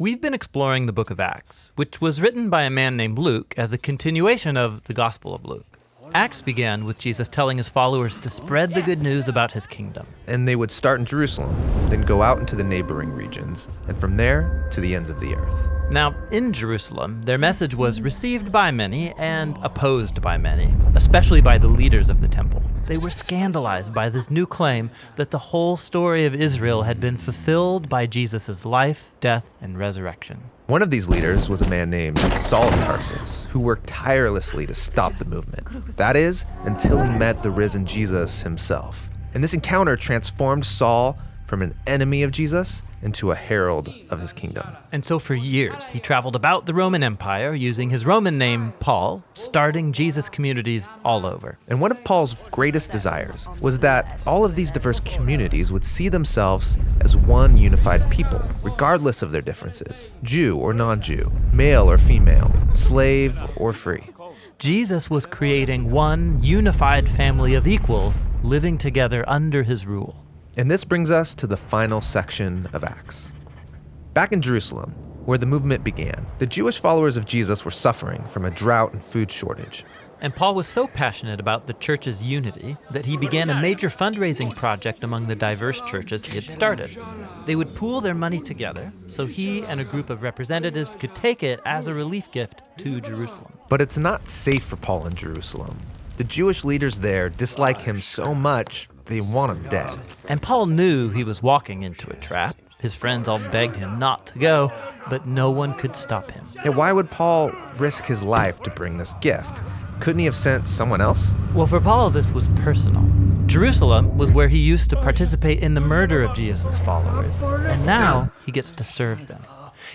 We've been exploring the book of Acts, which was written by a man named Luke as a continuation of the Gospel of Luke. Acts began with Jesus telling his followers to spread the good news about his kingdom. And they would start in Jerusalem, then go out into the neighboring regions, and from there to the ends of the earth. Now, in Jerusalem, their message was received by many and opposed by many, especially by the leaders of the temple. They were scandalized by this new claim that the whole story of Israel had been fulfilled by Jesus' life, death, and resurrection. One of these leaders was a man named Saul of Tarsus, who worked tirelessly to stop the movement. That is, until he met the risen Jesus himself. And this encounter transformed Saul from an enemy of Jesus into a herald of his kingdom. And so for years, he traveled about the Roman Empire using his Roman name, Paul, starting Jesus communities all over. And one of Paul's greatest desires was that all of these diverse communities would see themselves as one unified people, regardless of their differences, Jew or non-Jew, male or female, slave or free. Jesus was creating one unified family of equals living together under his rule. And this brings us to the final section of Acts. Back in Jerusalem, where the movement began, the Jewish followers of Jesus were suffering from a drought and food shortage. And Paul was so passionate about the church's unity that he began a major fundraising project among the diverse churches he had started. They would pool their money together so he and a group of representatives could take it as a relief gift to Jerusalem. But it's not safe for Paul in Jerusalem. The Jewish leaders there dislike him so much they want him dead. And Paul knew he was walking into a trap. His friends all begged him not to go, but no one could stop him. Yet why would Paul risk his life to bring this gift? Couldn't he have sent someone else? Well, for Paul, this was personal. Jerusalem was where he used to participate in the murder of Jesus' followers, and now he gets to serve them.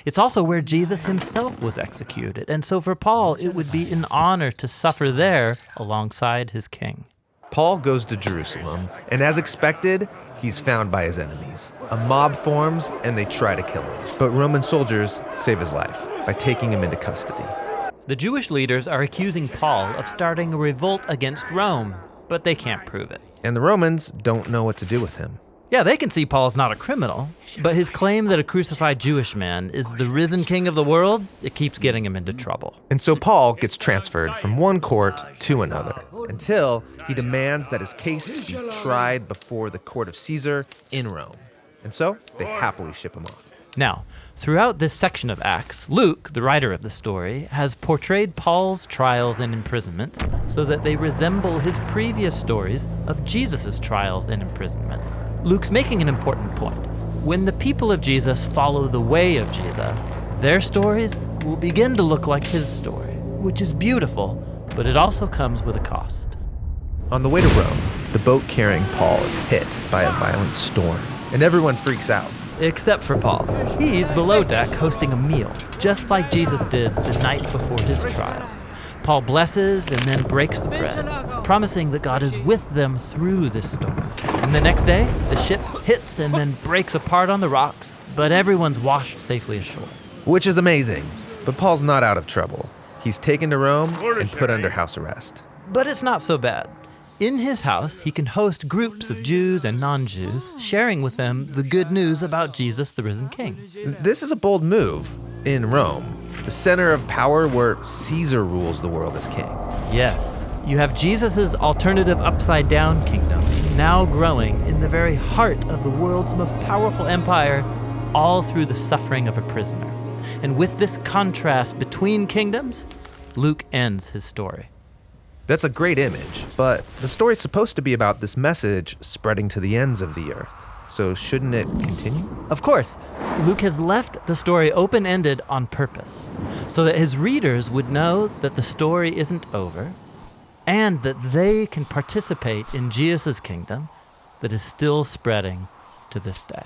It's also where Jesus himself was executed, and so for Paul, it would be an honor to suffer there alongside his king. Paul goes to Jerusalem, and as expected, he's found by his enemies. A mob forms, and they try to kill him. But Roman soldiers save his life by taking him into custody. The Jewish leaders are accusing Paul of starting a revolt against Rome, but they can't prove it. And the Romans don't know what to do with him. Yeah, they can see Paul's not a criminal, but his claim that a crucified Jewish man is the risen king of the world, it keeps getting him into trouble. And so Paul gets transferred from one court to another until he demands that his case be tried before the court of Caesar in Rome. And so they happily ship him off. Now, throughout this section of Acts, Luke, the writer of the story, has portrayed Paul's trials and imprisonments so that they resemble his previous stories of Jesus' trials and imprisonment. Luke's making an important point. When the people of Jesus follow the way of Jesus, their stories will begin to look like his story, which is beautiful, but it also comes with a cost. On the way to Rome, the boat carrying Paul is hit by a violent storm, and everyone freaks out. Except for Paul. He's below deck hosting a meal, just like Jesus did the night before his trial. Paul blesses and then breaks the bread, promising that God is with them through this storm. And the next day, the ship hits and then breaks apart on the rocks, but everyone's washed safely ashore. Which is amazing, but Paul's not out of trouble. He's taken to Rome and put under house arrest. But it's not so bad. In his house, he can host groups of Jews and non-Jews, sharing with them the good news about Jesus, the risen king. This is a bold move in Rome, the center of power where Caesar rules the world as king. Yes, you have Jesus' alternative upside-down kingdom, now growing in the very heart of the world's most powerful empire, all through the suffering of a prisoner. And with this contrast between kingdoms, Luke ends his story. That's a great image, but the story's supposed to be about this message spreading to the ends of the earth. So shouldn't it continue? Of course, Luke has left the story open-ended on purpose, so that his readers would know that the story isn't over, and that they can participate in Jesus' kingdom that is still spreading to this day.